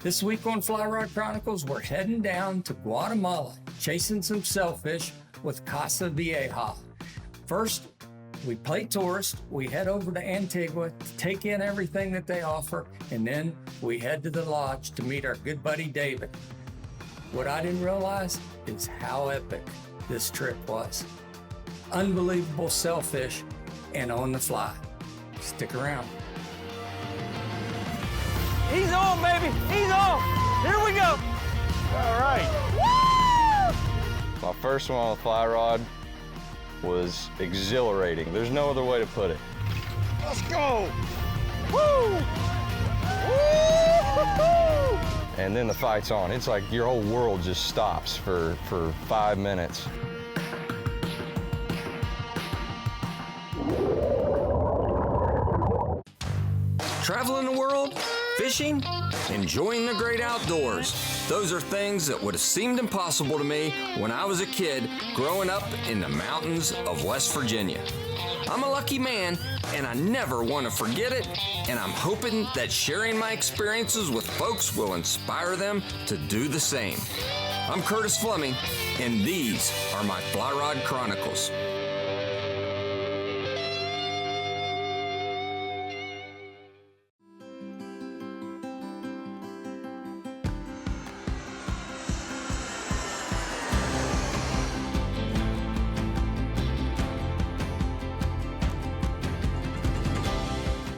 This week on Fly Rod Chronicles, we're heading down to Guatemala, chasing some sailfish with Casa Vieja. First, we play tourist, we head over to Antigua to take in everything that they offer, and then we head to the lodge to meet our good buddy David. What I didn't realize is how epic this trip was. Unbelievable sailfish and on the fly. Stick around. He's on, baby. He's on. Here we go. All right. Woo! My first one on the fly rod was exhilarating. There's no other way to put it. Let's go. Woo! Woo! And then the fight's on. It's like your whole world just stops for 5 minutes. Traveling the world, fishing, enjoying the great outdoors. Those are things that would have seemed impossible to me when I was a kid growing up in the mountains of West Virginia. I'm a lucky man, and I never want to forget it, and I'm hoping that sharing my experiences with folks will inspire them to do the same. I'm Curtis Fleming, and these are my Fly Rod Chronicles.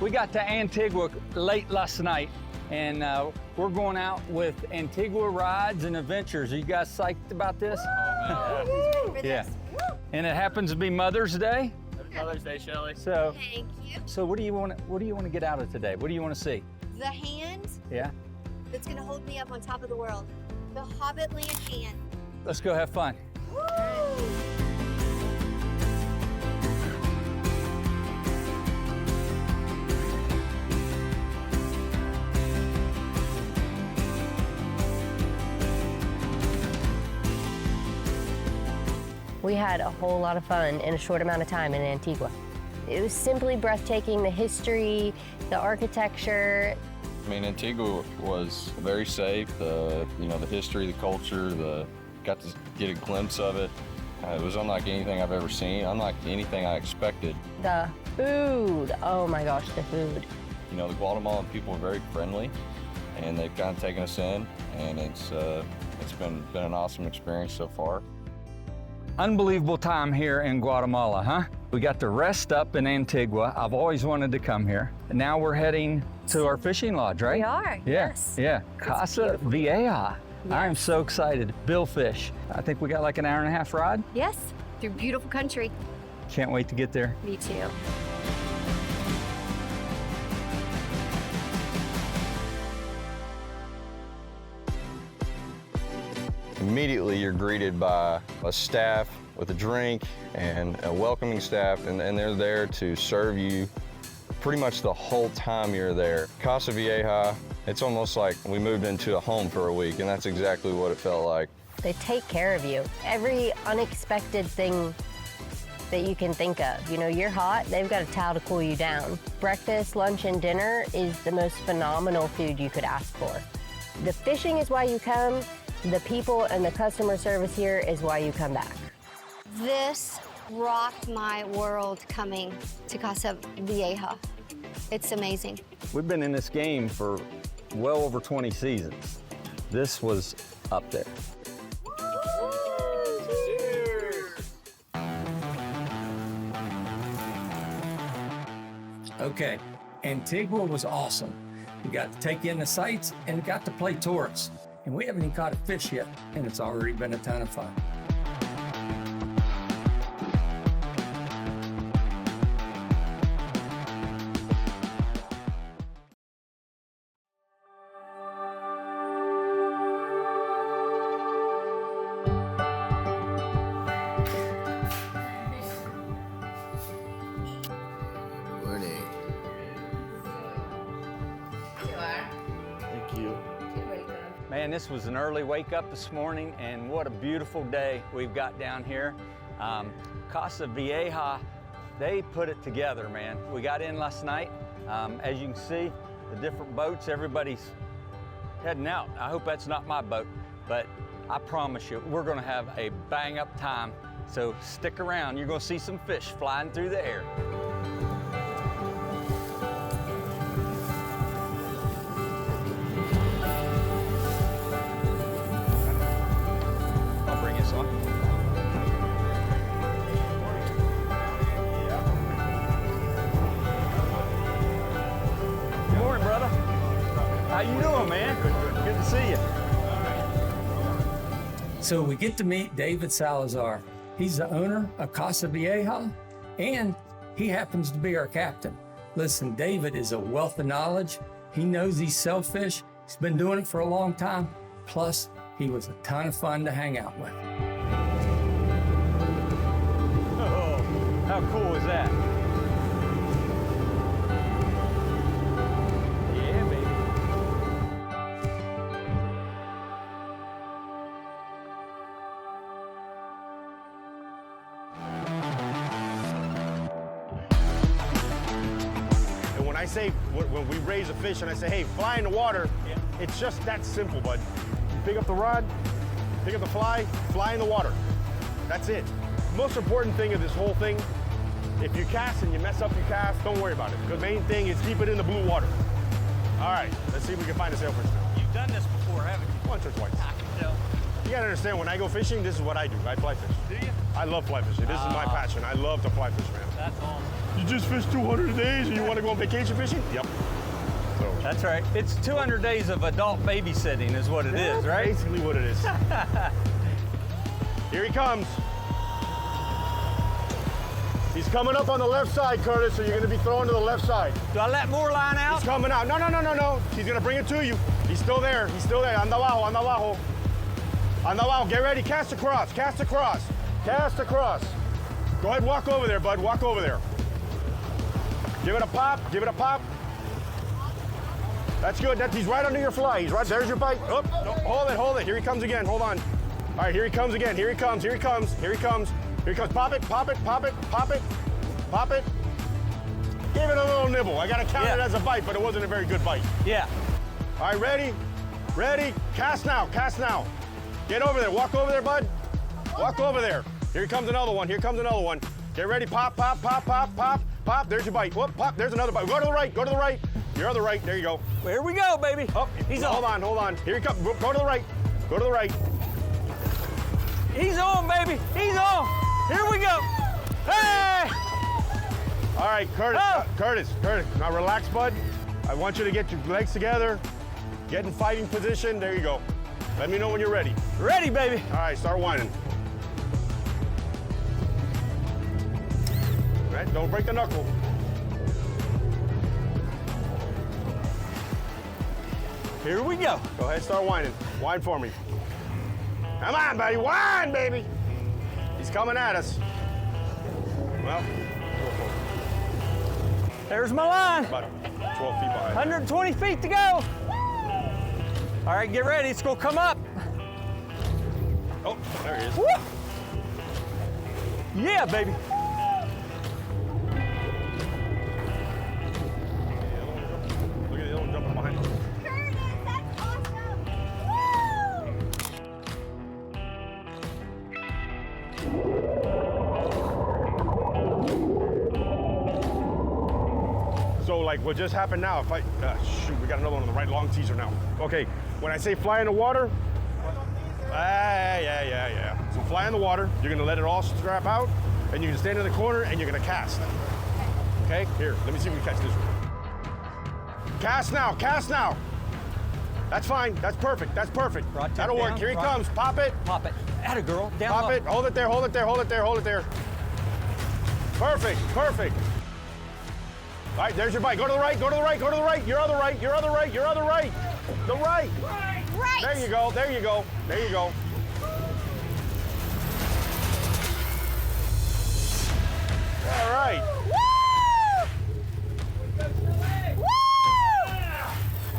We got to Antigua late last night, and we're going out with Antigua Rides and Adventures. Are you guys psyched about this? Oh, man. Yeah. And it happens to be Mother's Day. Happy Mother's Day, Shelly. So, Thank you. so what do you want to get out of today? What do you want to see? The hand Yeah. that's gonna hold me up on top of the world. The Hobbitland hand. Let's go have fun. Woo! We had a whole lot of fun in a short amount of time in Antigua. It was simply breathtaking, the history, the architecture. I mean, Antigua was very safe. The history, the culture, got to get a glimpse of it. It was unlike anything I've ever seen, unlike anything I expected. The food, oh my gosh, the food. You know, the Guatemalan people are very friendly, and they've kind of taken us in, and it's been an awesome experience so far. Unbelievable time here in Guatemala, huh? We got to rest up in Antigua. I've always wanted to come here. And now we're heading to our fishing lodge, right? We are, Yeah, yes. yeah. Casa Vieja. I am Yes. so excited. Bill fish. I think we got like an hour and a half ride. Yes, through beautiful country. Can't wait to get there. Me too. Immediately you're greeted by a staff with a drink and a welcoming staff, and they're there to serve you pretty much the whole time you're there. Casa Vieja, it's almost like we moved into a home for a week, and that's exactly what it felt like. They take care of you. Every unexpected thing that you can think of. You know, you're hot, they've got a towel to cool you down. Breakfast, lunch, and dinner is the most phenomenal food you could ask for. The fishing is why you come. The people and the customer service here is why you come back. This rocked my world coming to Casa Vieja. It's amazing. We've been in this game for well over 20 seasons. This was up there. Okay, Antigua was awesome. We got to take in the sights and got to play tourists. And we haven't even caught a fish yet, and it's already been a ton of fun. Morning. Thank you. Man, this was an early wake up this morning, and what a beautiful day we've got down here. Casa Vieja, they put it together, man. We got in last night. As you can see, the different boats, everybody's heading out. I hope that's not my boat, but I promise you, we're gonna have a bang up time. So stick around, you're gonna see some fish flying through the air. I'll bring you some. Good morning, brother. How you doing, man? Good to see you. So we get to meet David Salazar. He's the owner of Casa Vieja, and he happens to be our captain. Listen, David is a wealth of knowledge. He knows these sailfish. He's been doing it for a long time. Plus, he was a ton of fun to hang out with. Oh, how cool is that? Yeah, baby. And when I say, when we raise a fish and I say, hey, fly in the water, it's just that simple, bud. You pick up the rod, pick up the fly in the water. That's it. Most important thing of this whole thing, if you cast and you mess up your cast, don't worry about it. The main thing is keep it in the blue water. All right, let's see if we can find a sailfish now. You've done this before, haven't you? Once or twice. I can tell. You gotta understand, when I go fishing, this is what I do. I fly fish. Do you? I love fly fishing. This is my passion. I love to fly fish, man. That's awesome. You just fished 200 days and you want to go on vacation fishing? Yep. So That's right. It's 200 days of adult babysitting is what it is, right? basically what it is. Here he comes. He's coming up on the left side, Curtis, so you're going to be throwing to the left side. Do I let more line out? He's coming out. No, no, no, no, no. He's going to bring it to you. He's still there. He's still there. Anda abajo, anda abajo. Anda abajo. Get ready. Cast across. Cast across. Cast across. Go ahead, walk over there, bud. Walk over there. Give it a pop. Give it a pop. That's good. He's right under your fly. He's right. There's your bite. Oh, no, hold it, hold it. Here he comes again. Hold on. All right, here he comes again. Here he comes. Here he comes. Here he comes. Here he comes. Pop it, pop it, pop it, pop it, pop it. Give it a little nibble. I got to count it as a bite, but it wasn't a very good bite. Yeah. All right, ready? Ready? Cast now. Cast now. Get over there. Walk over there, bud. Walk over there. Here comes another one. Here comes another one. Get ready. Pop, pop, pop, pop, pop, pop. There's your bite. Whoop, pop. There's another bite. Go to the right. Go to the right. Your other right. There you go. Here we go, baby. Oh, He's hold on. on, hold on. Here he comes. Go to the right. Go to the right. He's on, baby. He's on. Here we go. Hey! All right, Curtis. Oh. Curtis. Now relax, bud. I want you to get your legs together. Get in fighting position. There you go. Let me know when you're ready. Ready, baby. All right, start whining. All right, don't break the knuckle. Here we go. Go ahead, start whining. Whine for me. Come on, buddy. Whine, baby. He's coming at us. Well, There's my line. about 12 feet behind. 120 feet to go. All right, get ready. It's gonna come up. Oh, there he is. Woo! Yeah, baby. Look at the other one jumping behind him. Curtis, that's awesome! So like what just happened now, if I, shoot, we got another one on the right, long teaser now. Okay, when I say fly in the water, yeah. So fly in the water, you're gonna let it all strap out, and you're gonna stand in the corner and you're gonna cast. Okay, here, let me see if we can catch this one. Cast now, cast now. That's fine, that's perfect, that's perfect. Rod tip That'll work, down, here he rod. comes, pop it. Pop it. Atta girl. Down Pop low. it, hold it there, hold it there, hold it there, hold it there, Perfect, perfect. All right, there's your bite. Go to the right, go to the right, go to the right. Your other right, your other right, your other right. The right. Right! There you go, there you go, there you go. All right. Woo!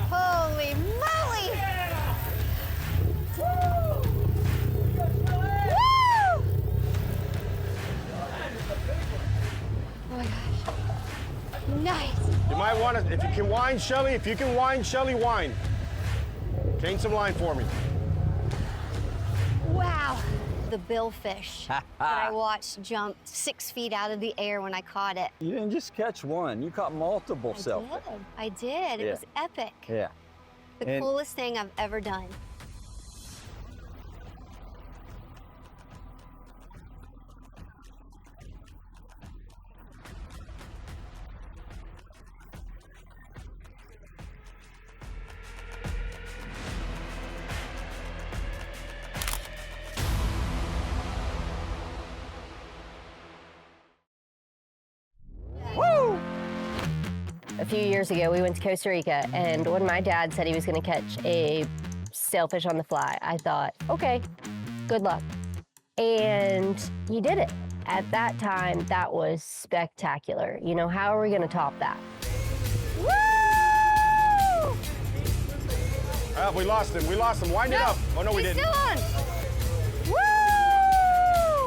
Holy moly! Woo! Oh my gosh. Nice. You might want to, if you can whine, Shelly, whine. Change some line for me. Wow. The billfish that I watched jump 6 feet out of the air when I caught it. You didn't just catch one, you caught multiple sailfish. I did. It Yeah. was epic. Yeah. The And- coolest thing I've ever done. A few years ago, we went to Costa Rica, and when my dad said he was gonna catch a sailfish on the fly, I thought, okay, good luck. And he did it. At that time, that was spectacular. You know, how are we gonna top that? Woo! We lost him. We lost him. Wind it up. Oh, no, we He's didn't. still on.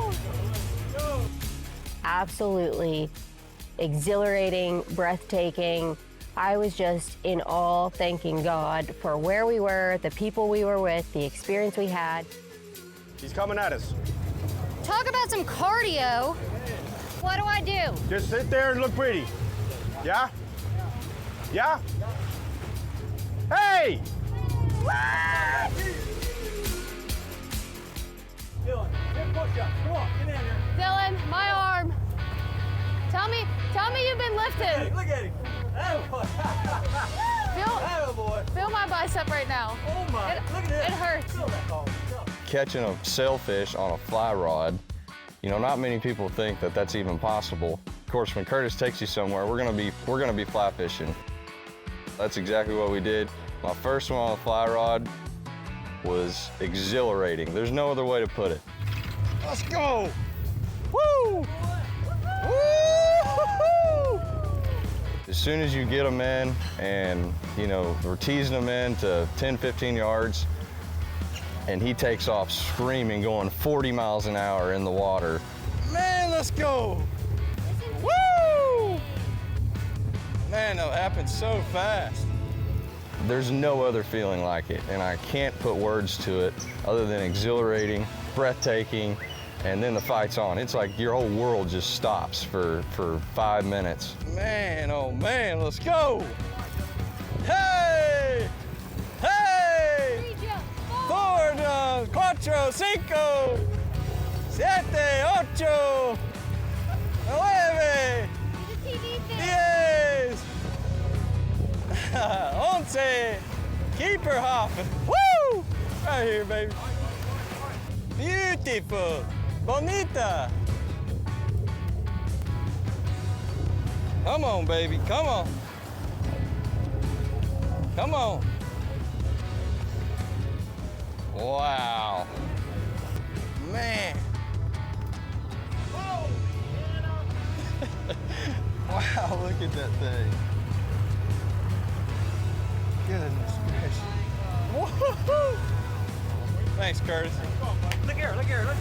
Woo! Absolutely exhilarating, breathtaking. I was just in awe, thanking God for where we were, the people we were with, the experience we had. He's coming at us. Talk about some cardio. What do I do? Just sit there and look pretty. Yeah? Yeah? Hey! Dylan, my arm. Tell me you've been lifting. Look at him. Feel my bicep right now. Oh my, look at that. It hurts. Catching a sailfish on a fly rod, you know, not many people think that that's even possible. Of course, when Curtis takes you somewhere, we're gonna be fly fishing. That's exactly what we did. My first one on a fly rod was exhilarating. There's no other way to put it. Let's go! Woo! Woo! As soon as you get them in and, you know, we're teasing them in to 10, 15 yards, and he takes off screaming, going 40 miles an hour in the water. Man, let's go! Woo! Man, that happened so fast. There's no other feeling like it, and I can't put words to it other than exhilarating, breathtaking, and then the fight's on. It's like your whole world just stops for 5 minutes. Man, oh man, let's go! Hey! Hey! 4, 4, 5, 7, 8, 9, 10, 11, keeper hopping. Woo! Right here, baby. Beautiful. Bonita. Come on, baby, come on. Come on. Wow. Man. Wow, look at that thing. Goodness gracious. Woo-hoo-hoo. Thanks, Curtis. Look here, look here, look.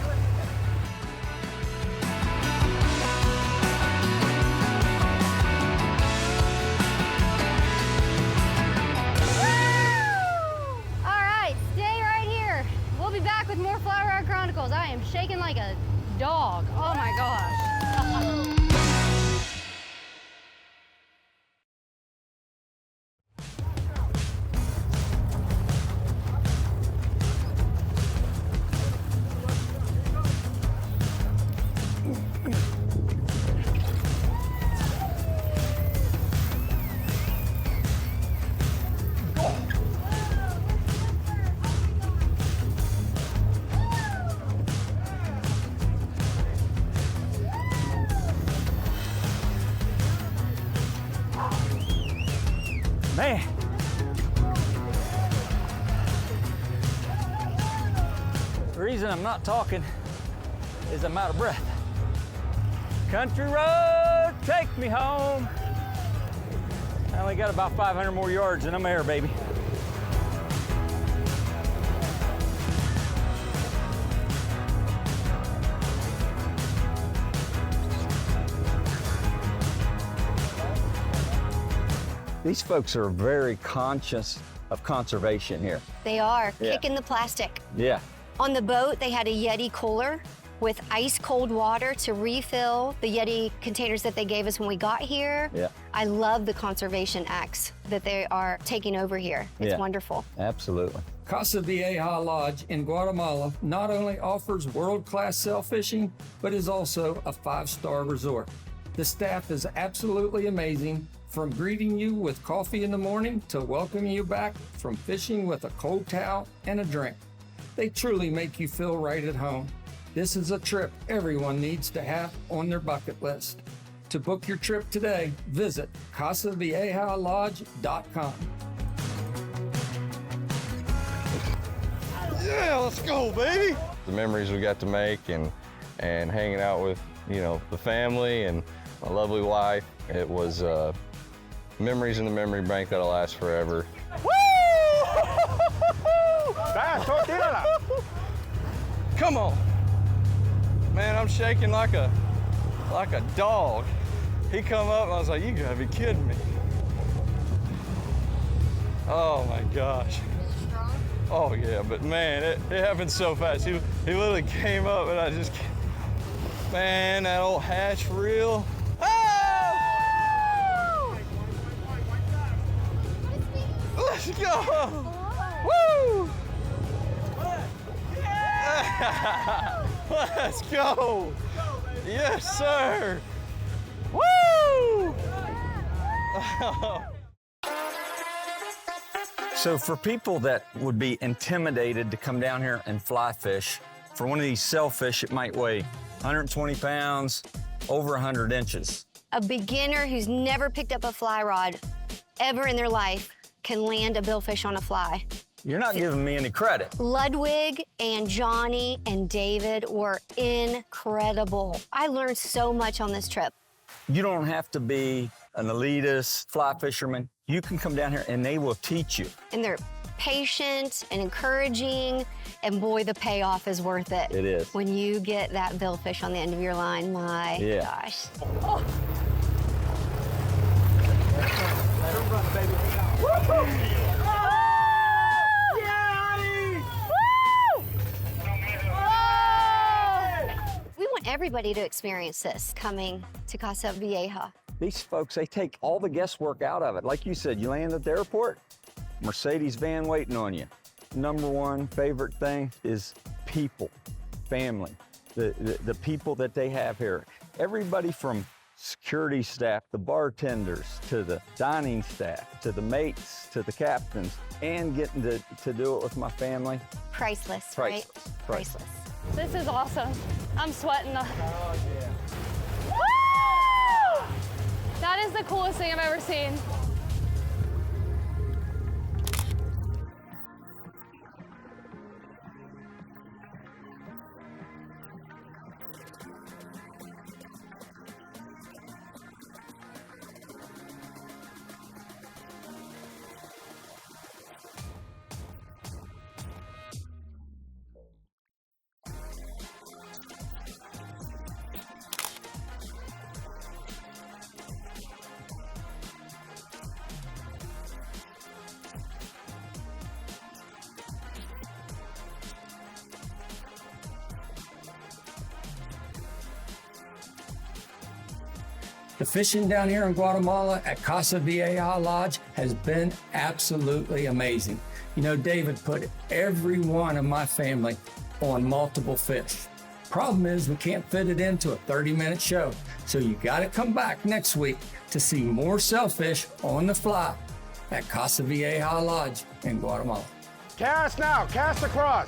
All right, stay right here. We'll be back with more Fly Rod Chronicles. I am shaking like a dog. Oh my gosh. Man. The reason I'm not talking is I'm out of breath. Country road, take me home. I only got about 500 more yards and I'm there, baby. These folks are very conscious of conservation here. They are Yeah. kicking the plastic. Yeah. On the boat, they had a Yeti cooler with ice cold water to refill the Yeti containers that they gave us when we got here. Yeah. I love the conservation acts that they are taking over here. It's Yeah. wonderful. Absolutely. Casa Vieja Lodge in Guatemala not only offers world-class sailfishing, but is also a 5-star resort. The staff is absolutely amazing, from greeting you with coffee in the morning to welcoming you back from fishing with a cold towel and a drink. They truly make you feel right at home. This is a trip everyone needs to have on their bucket list. To book your trip today, visit CasaViejaLodge.com. Yeah, let's go, baby. The memories we got to make and hanging out with, you know, the family and my lovely wife. It was memories in the memory bank that'll last forever. Come on. Man, I'm shaking like a dog. He come up and I was like, you gotta be kidding me. Oh my gosh. Oh yeah, but man, it happened so fast. He literally came up and I just, man, that old hatch for real. Oh! Let's go! Woo! Let's go! Yes, sir! Woo! So for people that would be intimidated to come down here and fly fish, for one of these sailfish, it might weigh 120 pounds, over 100 inches. A beginner who's never picked up a fly rod ever in their life can land a billfish on a fly. You're not giving me any credit. Ludwig and Johnny and David were incredible. I learned so much on this trip. You don't have to be an elitist fly fisherman. You can come down here and they will teach you. And they're patient and encouraging, and boy, the payoff is worth it. It is. When you get that billfish on the end of your line, my gosh. Oh. Let her run, baby. We want everybody to experience this coming to Casa Vieja. These folks, they take all the guesswork out of it. Like you said, you land at the airport, Mercedes van waiting on you. Number one favorite thing is people, family, the people that they have here. Everybody from security staff, the bartenders, to the dining staff, to the mates, to the captains, and getting to do it with my family. Priceless, Priceless, right? priceless. This is awesome. I'm sweating. Oh, yeah. Woo! That is the coolest thing I've ever seen. The fishing down here in Guatemala at Casa Vieja Lodge has been absolutely amazing. You know, David put every one of my family on multiple fish. Problem is, we can't fit it into a 30-minute show, so you gotta come back next week to see more sailfish on the fly at Casa Vieja Lodge in Guatemala. Cast now, cast across.